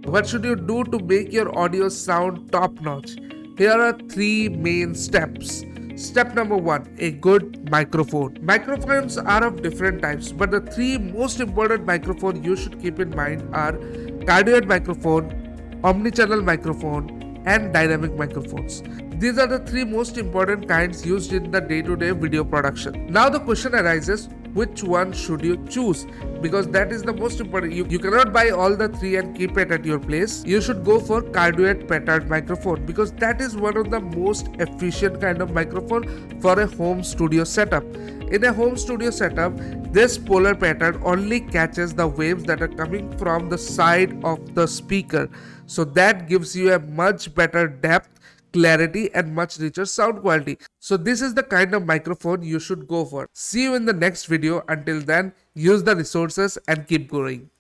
What should you do to make your audio sound top notch? Here are 3 main steps. Step number 1, a good microphone. Microphones are of different types, but the 3 most important microphones you should keep in mind are cardioid microphone, omnichannel microphone, and dynamic microphones. These are the 3 most important kinds used in the day-to-day video production. Now the question arises, which one should you choose? Because that is the most important. You cannot buy all the 3 and keep it at your place. You should go for cardioid petard microphone because that is one of the most efficient kind of microphone for a home studio setup. In a home studio setup, this polar petard only catches the waves that are coming from the side of the speaker. So that gives you a much better depth, clarity, and much richer sound quality. So this is the kind of microphone you should go for. See you in the next video. Until then, use the resources and keep growing.